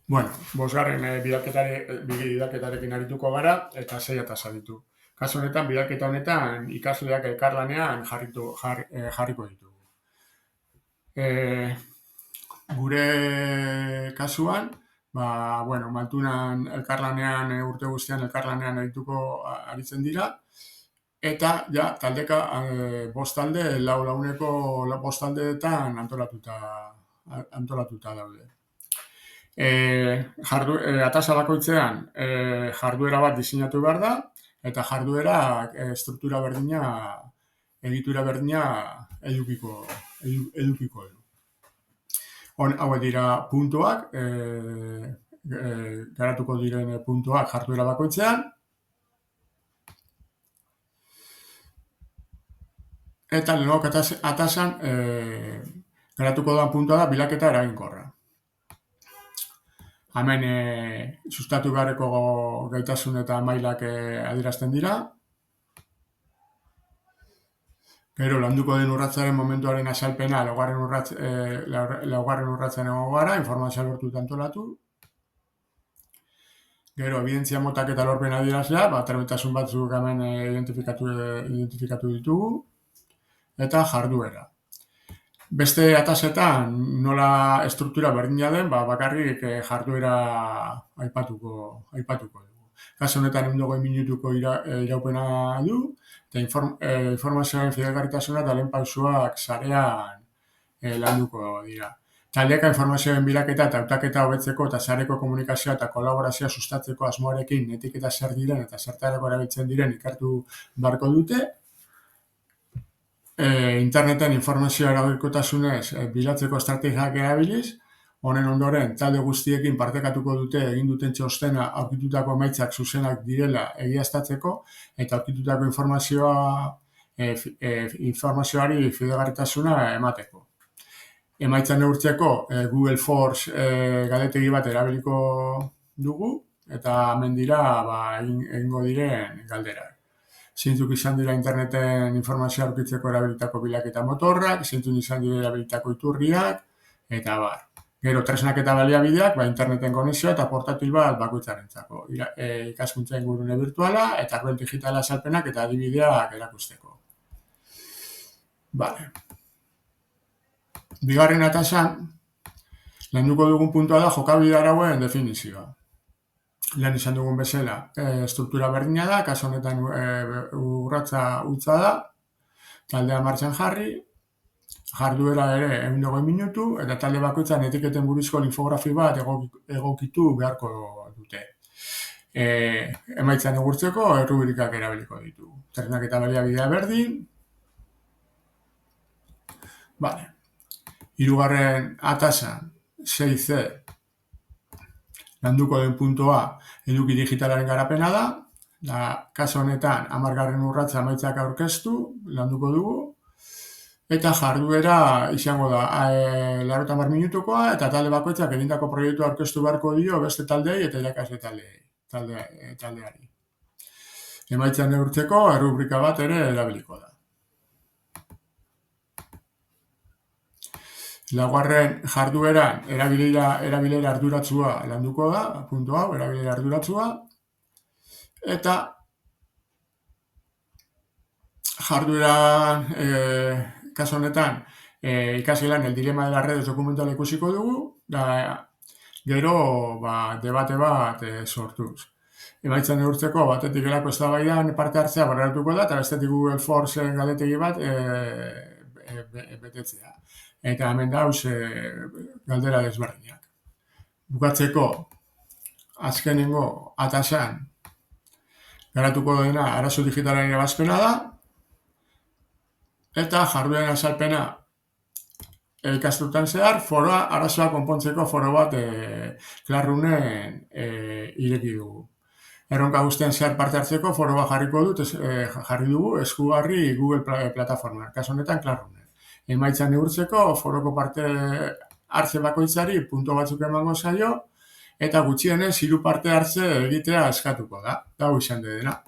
Bueno, bosgarren bidalketarekin arituko gara eta 6 atasa ditu. Kasu honetan, bidalketa honetan ikasleak elkarlanean jarriko ditugu. Gure kasuan, maltunan elkarlanean, urte guztian elkarlanean aritzen dira, eta taldeka bost talde, lau launeko bost taldeetan antolatuta daude. Atasa bakoitzean jarduera bat diseinatu behar da, eta jarduera egitura berdina edukiko du. Hauek dira puntuak, garatuko diren puntuak jarduera bakoitzean, eta lehenok atasan garatuko da puntua da bilaketa eraginkorra. Hemen sustatu beharreko gaitasun eta mailak adierazten dira. Gero, landuko den urratzaren momentuaren azalpena, laugarren urratzen egongo gara, informazioa lortu antolatu. Gero, evidentzia motak eta lorpen adierazlea, trebetasun batzuk hemen identifikatu ditugu. Eta jarduera. Beste atasetan nola estruktura berdina den, bakarrik jarduera aipatuko dugu. Kasu honetan 120 minutuko iraupena du, eta informazioaren fidelgarritasuna eta lehen pausuak sarean landuko dira. Taldeka informazioaren bilaketa eta hautaketa hobetzeko eta sareko komunikazioa eta kolaborazioa sustatzeko asmoarekin etiketa zer diren eta zertarako erabiltzen diren ikertu beharko dute. Interneten informazioa erabilkotasunez bilatzeko estrategiak erabiliz, honen ondoren talde guztiekin partekatuko dute egin duten txostena aurkitutako emaitzak zuzenak direla egiaztatzeko eta aurkitutako informazioari fidegarritasuna emateko. Emaitza neurtzeko Google Force galdetegi bat erabiliko dugu eta hemen dira egingo diren galderak. Zeintzuk izan dira interneten informazioa aurkitzeko erabilitako bilaketa motorrak, zeintzuk izan dira erabilitako iturriak, eta bar. Gero, tresnak eta baliabideak, interneten konexioa eta portatil bat bakoitzarentzako. Ikaskuntza ingurune virtuala eta arbel digitala azalpenak eta adibideak erakusteko. Vale. Bigarren atasan, landuko dugun puntua da jokabide arauen definizioa. Lehen izan dugun bezala, struktura berdina da, kasu honetan urratza utza da, taldea martxan jarri, jarduera ere 120 minutu, eta talde bakoitzan etiketen buruzko infografi bat egokitu beharko dute. Emaitzan egurtzeko, errubrikak erabiliko ditu. Tresnak eta baliabidea berdin. Vale. Hirugarren atasan, 6C, landuko den puntua eduki digitalaren garapena da, kasu honetan 10. urratza emaitzak aurkeztu, landuko dugu, eta jarduera izango da 80 minutukoa, eta talde bakoitzak egindako proiektua aurkeztu beharko dio beste taldeei eta irakasle taldeari. Emaitzan neurtzeko errubrika bat ere erabiliko da. Laugarren jardueran erabilera arduratsua landuko da, puntu hau, erabilera arduratsua, eta jarduera kasu honetan ikasgelan el dilema de las redes dokumentala ikusiko dugu, da gero debate bat sortuz. Emaitzan neurtzeko batetik gelako eztabaidan parte hartzea barreratuko da, eta bestetik Google Force galdetegi bat betetzea. Eta hemen dauz galdera desberdinak. Bukatzeko, azkenengo atasan garatuko dena arazo digitalaren ebazpena da, eta jardueren azalpena ikastutan zehar, arazoa konpontzeko foro bat Classroomen ireki dugu. Erronka guztian zehar parte hartzeko foro bat jarri dugu eskugarri Google plataforma, kasu honetan Classroomen. Emaitzan neurtzeko foroko parte hartze bakoitzari punto batzuk emango zaio, eta gutxienez 3 parte hartze egitea eskatuko da. Hau izan dena.